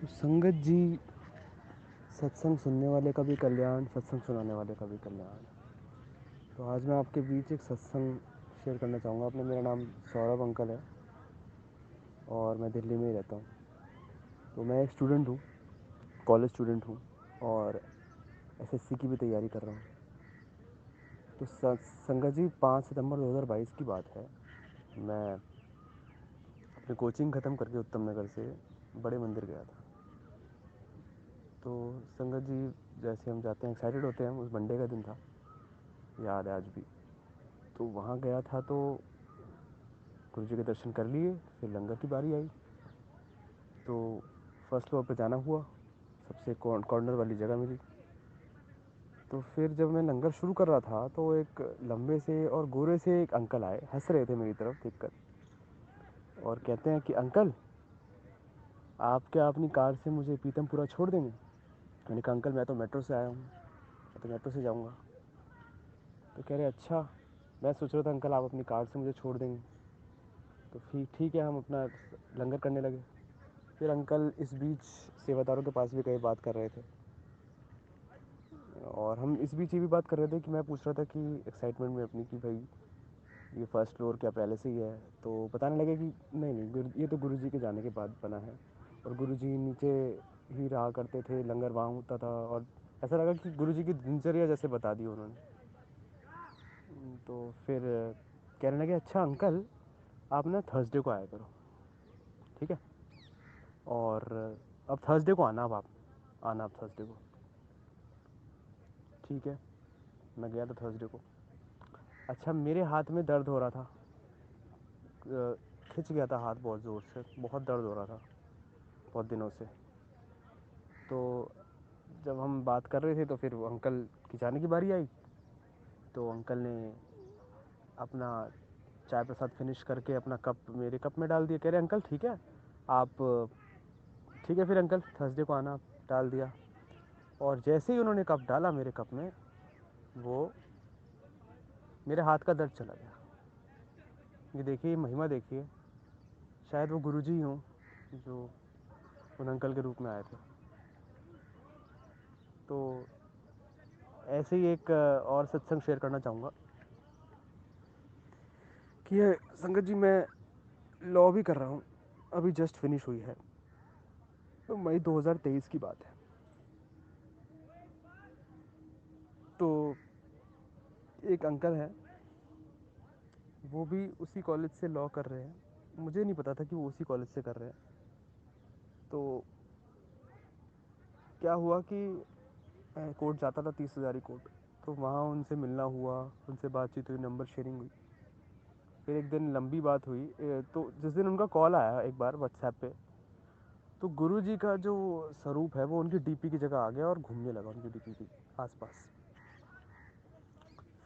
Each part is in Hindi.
तो संगत जी, सत्संग सुनने वाले का भी कल्याण, सत्संग सुनाने वाले का भी कल्याण। तो आज मैं आपके बीच एक सत्संग शेयर करना चाहूँगा। आपने मेरा नाम सौरभ अंकल है और मैं दिल्ली में ही रहता हूँ। तो मैं एक स्टूडेंट हूँ, कॉलेज स्टूडेंट हूँ और एसएससी की भी तैयारी कर रहा हूँ। तो संगत जी, 5 सितंबर 2022 की बात है। मैं अपनी कोचिंग ख़त्म करके उत्तम नगर से बड़े मंदिर गया था। तो संगत जी, जैसे हम जाते हैं एक्साइटेड होते हैं, उस मंडे का दिन था, याद है आज भी। तो वहाँ गया था तो गुरु जी के दर्शन कर लिए। फिर लंगर की बारी आई तो फर्स्ट फ्लोर पर जाना हुआ, सबसे कॉर्नर वाली जगह मिली। तो फिर जब मैं लंगर शुरू कर रहा था तो एक लंबे से और गोरे से एक अंकल आए, हंस रहे थे मेरी तरफ देखकर और कहते हैं कि अंकल, आप क्या अपनी कार से मुझे पीतमपुरा छोड़ देंगे? मैंने कहा अंकल, मैं तो मेट्रो से आया हूँ, मैं तो मेट्रो से जाऊँगा। तो कह रहे अच्छा, मैं सोच रहा था अंकल आप अपनी कार से मुझे छोड़ देंगे। तो फिर ठीक है, हम अपना लंगर करने लगे। फिर अंकल इस बीच सेवादारों के पास भी कई बात कर रहे थे और हम इस बीच ये भी बात कर रहे थे कि मैं पूछ रहा था कि एक्साइटमेंट में अपनी कि भाई ये फर्स्ट फ्लोर क्या पहले से ही है? तो बताने लगे कि नहीं नहीं, ये तो गुरुजी के जाने के बाद बना है और गुरुजी नीचे ही रहा करते थे, लंगर वहाँ होता था। और ऐसा लगा कि गुरुजी की दिनचर्या जैसे बता दी उन्होंने। तो फिर कहने लगे अच्छा अंकल, आप ना थर्सडे को आया करो, ठीक है? और अब थर्सडे को आना, अब आप आना अब थर्सडे को। ठीक है, मैं गया था थर्सडे को। अच्छा, मेरे हाथ में दर्द हो रहा था, खिंच गया था हाथ बहुत ज़ोर से, बहुत दर्द हो रहा था बहुत दिनों से। तो जब हम बात कर रहे थे तो फिर वो अंकल की जाने की बारी आई। तो अंकल ने अपना चाय प्रसाद फिनिश करके अपना कप मेरे कप में डाल दिया। कह रहे अंकल ठीक है, आप ठीक है फिर अंकल थर्सडे को आना। डाल दिया और जैसे ही उन्होंने कप डाला मेरे कप में, वो मेरे हाथ का दर्द चला गया। ये देखिए, महिमा देखिए, शायद वो गुरुजी ही हों जो उन अंकल के रूप में आए थे। तो ऐसे ही एक और सत्संग शेयर करना चाहूँगा कि ये संगत जी, मैं लॉ भी कर रहा हूँ, अभी जस्ट फिनिश हुई है। तो मई 2023 की बात है। तो एक अंकल हैं, वो भी उसी कॉलेज से लॉ कर रहे हैं। मुझे नहीं पता था कि वो उसी कॉलेज से कर रहे हैं। तो क्या हुआ कि कोर्ट जाता था, 30 हज़ारी कोर्ट। तो वहाँ उनसे मिलना हुआ, उनसे बातचीत हुई, नंबर शेयरिंग हुई। फिर एक दिन लंबी बात हुई। तो जिस दिन उनका कॉल आया एक बार व्हाट्सएप पे, तो गुरु जी का जो स्वरूप है वो उनकी डीपी की जगह आ गया और घूमने लगा उनकी डीपी के आसपास।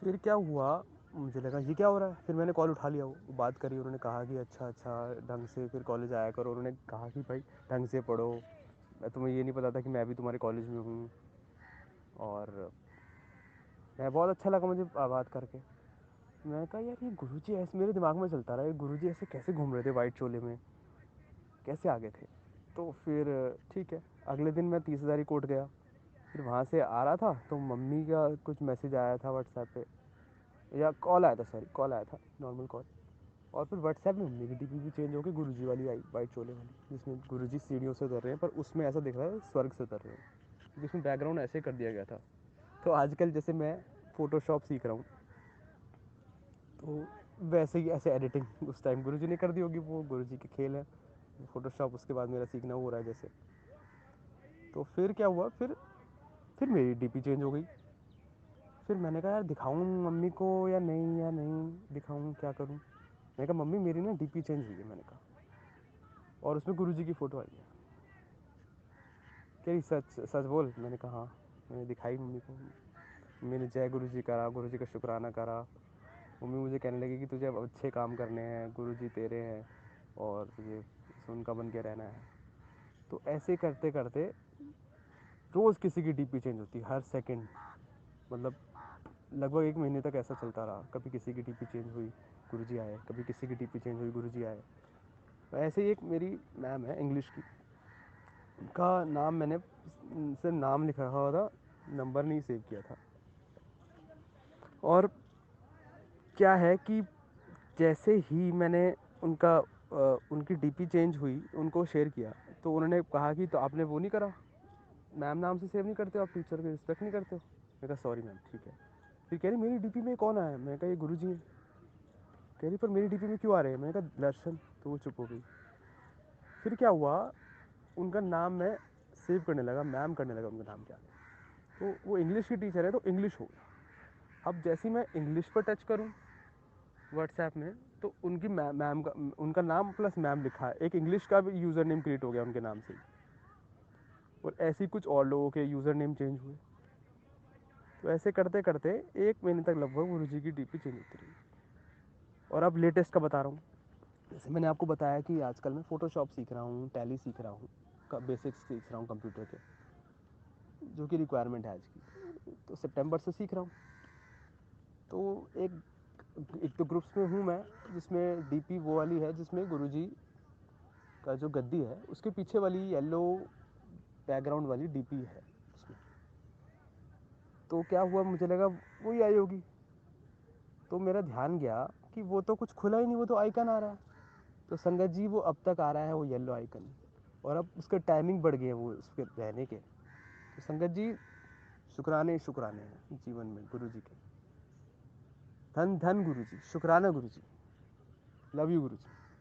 फिर क्या हुआ, मुझे लगा ये क्या हो रहा है। फिर मैंने कॉल उठा लिया, वो बात करी, उन्होंने कहा कि अच्छा अच्छा ढंग से फिर कॉलेज आया करो। उन्होंने कहा कि भाई ढंग से पढ़ो, तुम्हें ये नहीं पता था कि मैं भी तुम्हारे कॉलेज में हूँ। और मैं बहुत अच्छा लगा मुझे बात करके। मैं कहा यार, ये गुरुजी ऐसे मेरे दिमाग में चलता रहा, ये गुरुजी ऐसे कैसे घूम रहे थे वाइट चोले में, कैसे आगे थे? तो फिर ठीक है, अगले दिन मैं 30 हज़ारी कोर्ट गया। फिर वहाँ से आ रहा था तो मम्मी का कुछ मैसेज आया था व्हाट्सएप पे, या कॉल आया था, सॉरी कॉल आया था, नॉर्मल कॉल। और फिर व्हाट्सएप में मम्मी की डीपी भी चेंज होकर गुरुजी वाली आई, वाइट चोले वाली, जिसमें गुरुजी सीढ़ियों से उतर रहे हैं, पर उसमें ऐसा दिख रहा है स्वर्ग से उतर रहे हैं, जिसमें बैकग्राउंड ऐसे कर दिया गया था। तो आजकल जैसे मैं फ़ोटोशॉप सीख रहा हूँ, तो वैसे ही ऐसे एडिटिंग उस टाइम गुरुजी ने कर दी होगी, वो गुरुजी के खेल है। फ़ोटोशॉप उसके बाद मेरा सीखना हो रहा है जैसे। तो फिर क्या हुआ, फिर मेरी डीपी चेंज हो गई। फिर मैंने कहा यार, दिखाऊं मम्मी को या नहीं दिखाऊं, क्या करूं? मैंने कहा मम्मी, मेरी ना डीपी चेंज हुई है, मैंने कहा, और उसमें गुरुजी की फ़ोटो आई है। कह रही सच सच बोल। मैंने कहा हाँ। मैंने दिखाई मम्मी को। मैंने जय गुरु जी करा, गुरु जी का शुक्राना करा। मम्मी मुझे कहने लगी कि तुझे अब अच्छे काम करने हैं, गुरु जी तेरे हैं और तुझे उनका बन के रहना है। तो ऐसे करते करते रोज़ किसी की डीपी चेंज होती, हर सेकंड, मतलब लगभग एक महीने तक ऐसा चलता रहा। कभी किसी की डीपी चेंज हुई, गुरुजी आए, कभी किसी की डीपी चेंज हुई, गुरुजी आए। तो ऐसे ही एक मेरी मैम है इंग्लिश की, का नाम मैंने सिर्फ नाम लिखा हुआ था, नंबर नहीं सेव किया था। और क्या है कि जैसे ही मैंने उनका उनकी डीपी चेंज हुई, उनको शेयर किया, तो उन्होंने कहा कि तो आपने वो नहीं करा, मैम नाम से सेव नहीं करते हो, आप टीचर की रिस्पेक्ट नहीं करते हो। मैं कहा सॉरी मैम, ठीक है। फिर कह रही मेरी डीपी में कौन आया है, मैं कहा ये गुरुजी हैं। कह रही पर मेरी डीपी में क्यों आ रहे हैं, मैंने कहा दर्शन। तो वो चुप हो गई। फिर क्या हुआ, उनका नाम मैं सेव करने लगा, मैम करने लगा उनका नाम क्या है। तो वो इंग्लिश की टीचर है, तो इंग्लिश हो गया। अब जैसे ही मैं इंग्लिश पर टच करूँ व्हाट्सएप में, तो उनकी मैम का, उनका नाम प्लस मैम लिखा है, एक इंग्लिश का भी यूज़र नेम क्रिएट हो गया उनके नाम से ही। और ऐसे ही कुछ और लोगों के यूज़र नेम चेंज हुए। तो ऐसे करते करते 1 महीने तक लगभग गुरुजी की डीपी चेंज होती रही। और अब लेटेस्ट का बता रहा हूँ। जैसे मैंने आपको बताया कि आजकल मैं फ़ोटोशॉप सीख रहा हूँ, टैली सीख रहा हूँ, बेसिक्स सीख रहा हूँ कंप्यूटर के, जो कि रिक्वायरमेंट है आज की। तो सितंबर से सीख रहा हूँ। तो एक एक तो ग्रुप्स में हूँ मैं, जिसमें डीपी वो वाली है जिसमें गुरुजी का जो गद्दी है उसके पीछे वाली येलो बैकग्राउंड वाली डीपी है उसमें। तो क्या हुआ, मुझे लगा वही आई होगी। तो मेरा ध्यान गया कि वो तो कुछ खुला ही नहीं, वो तो आइकन आ रहा है। तो संगत जी वो अब तक आ रहा है वो येलो आइकन, और अब उसका टाइमिंग बढ़ गया वो उसके रहने के। तो संगत जी शुक्राने शुक्राने हैं जीवन में गुरु जी के। धन धन गुरु जी, शुक्राना गुरु जी, लव यू गुरु जी।